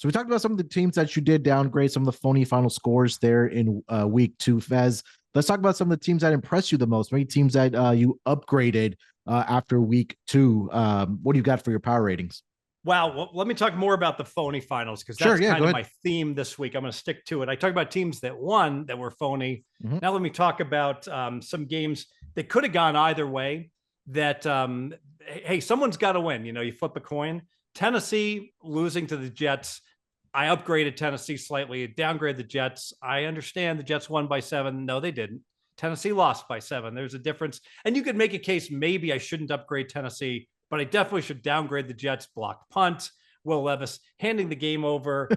So we talked about some of the teams that you did downgrade, some of the phony final scores there in week 2, Fez. Let's talk about some of the teams that impressed you the most, maybe teams that you upgraded after week 2. What do you got for your power ratings? Wow. Well, let me talk more about the phony finals because Sure, that's yeah, kind go of ahead. my theme this week. I'm going to stick to it. I talked about teams that won that were phony. Mhm. Now let me talk about some games that could have gone either way. That hey, someone's got to win. You flip a coin. Tennessee losing to the Jets. I upgraded Tennessee slightly, downgraded the Jets. I understand the Jets won by 7. No, they didn't. Tennessee lost by 7. There's a difference. And you could make a case maybe I shouldn't upgrade Tennessee, but I definitely should downgrade the Jets. Blocked punt. Will Levis handing the game over.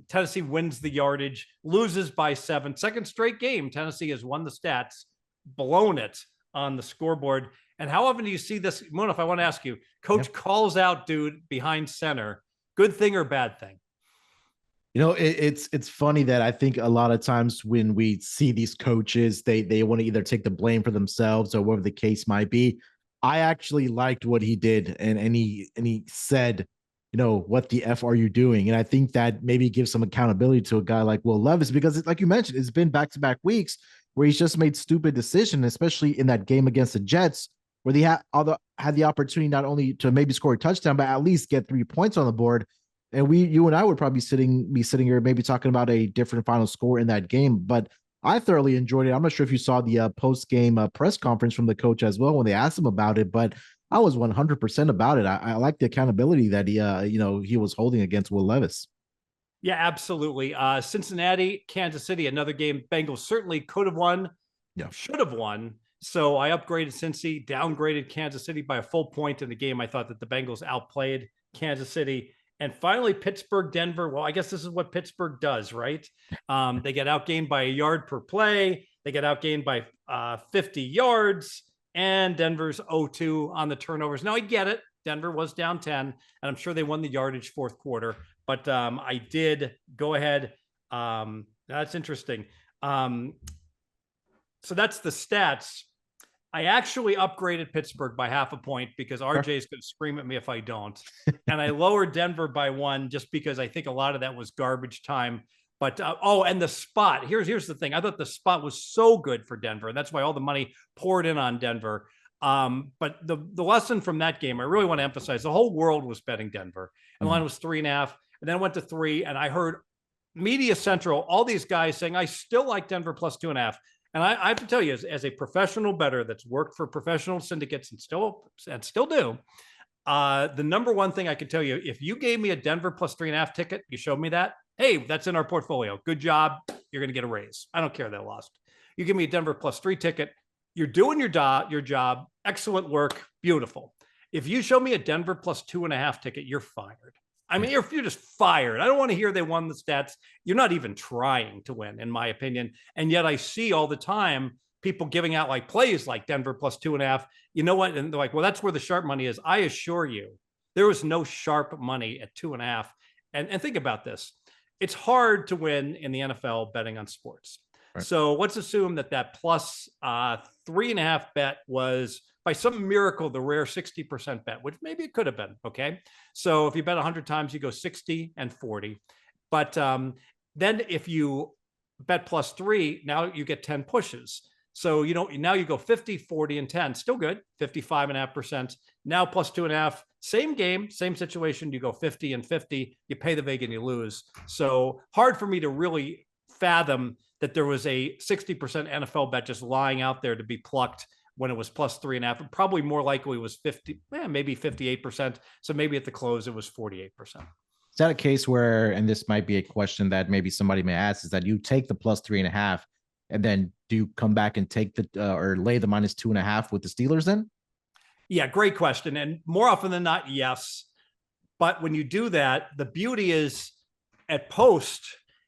Tennessee wins the yardage, loses by 7. Second straight game, Tennessee has won the stats, blown it on the scoreboard. And how often do you see this? Mona, if I want to ask you, coach calls out dude behind center. Good thing or bad thing? It's funny that I think a lot of times when we see these coaches, they want to either take the blame for themselves or whatever the case might be. I actually liked what he did, and he said, what the F are you doing? And I think that maybe gives some accountability to a guy like Will Levis, because like you mentioned, it's been back-to-back weeks where he's just made stupid decisions, especially in that game against the Jets, where they had the opportunity not only to maybe score a touchdown, but at least get 3 points on the board. And you and I would probably be sitting here, maybe talking about a different final score in that game. But I thoroughly enjoyed it. I'm not sure if you saw the post game press conference from the coach as well when they asked him about it, but I was 100% about it. I like the accountability that he was holding against Will Levis. Yeah, absolutely. Cincinnati, Kansas City, another game Bengals certainly could have won, should have won. So I upgraded Cincy, downgraded Kansas City by a full point in the game. I thought that the Bengals outplayed Kansas City. And finally, Pittsburgh, Denver. Well, I guess this is what Pittsburgh does, right? They get outgained by a yard per play. They get outgained by 50 yards. And Denver's 0-2 on the turnovers. Now, I get it. Denver was down 10, and I'm sure they won the yardage fourth quarter. But I did go ahead. That's interesting. So that's the stats. I actually upgraded Pittsburgh by half a point because RJ is going to scream at me if I don't. And I lowered Denver by 1 just because I think a lot of that was garbage time. But, and the spot. Here's the thing. I thought the spot was so good for Denver. And that's why all the money poured in on Denver. But the lesson from that game, I really want to emphasize, the whole world was betting Denver. And the line was 3.5. And then went to 3. And I heard Media Central, all these guys saying, I still like Denver plus 2.5. And I have to tell you, as a professional bettor that's worked for professional syndicates and still do, the number one thing I can tell you, if you gave me a Denver plus 3.5 ticket, you showed me that, hey, that's in our portfolio. Good job. You're going to get a raise. I don't care they lost. You give me a Denver plus 3 ticket. You're doing your job. Excellent work. Beautiful. If you show me a Denver plus 2.5 ticket, you're fired. I mean, you're just fired. I don't want to hear they won the stats. You're not even trying to win, in my opinion. And yet I see all the time people giving out like plays like Denver plus 2.5. You know what? And they're like, well, that's where the sharp money is. I assure you, there was no sharp money at 2.5. And think about this. It's hard to win in the NFL betting on sports. Right. So let's assume that plus 3.5 bet was by some miracle, the rare 60% bet, which maybe it could have been. Okay. So if you bet 100 times, you go 60 and 40. But then if you bet plus 3, now you get 10 pushes. So, now you go 50, 40, and 10. Still good. 55.5%. Now plus 2.5. Same game, same situation. You go 50 and 50. You pay the vig and you lose. So hard for me to really fathom that there was a 60% NFL bet just lying out there to be plucked when it was plus 3.5. Probably more likely it was 50, maybe 58%. So maybe at the close it was 48%. Is that a case where, and this might be a question that maybe somebody may ask, is that you take the plus 3.5 and then do you come back and take the or lay the minus 2.5 with the Steelers then? Yeah, great question. And more often than not, yes. But when you do that, the beauty is at post,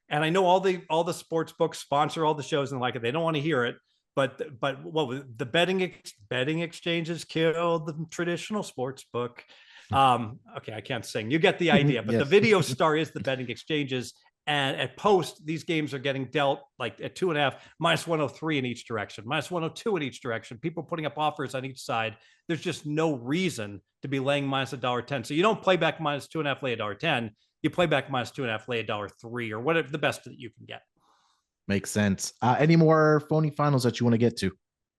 and I know all the sports books sponsor all the shows and like it, they don't want to hear it. But the betting exchanges killed the traditional sports book. Okay, I can't sing. You get the idea. But yes. The video star is the betting exchanges. And at post, these games are getting dealt like at 2.5, minus 103 in each direction, minus 102 in each direction. People putting up offers on each side. There's just no reason to be laying minus $1.10. So you don't play back minus 2.5, lay $1.10. you play back -2.5, lay $1.03 or whatever the best that you can get. Makes sense. Any more phony finals that you want to get to?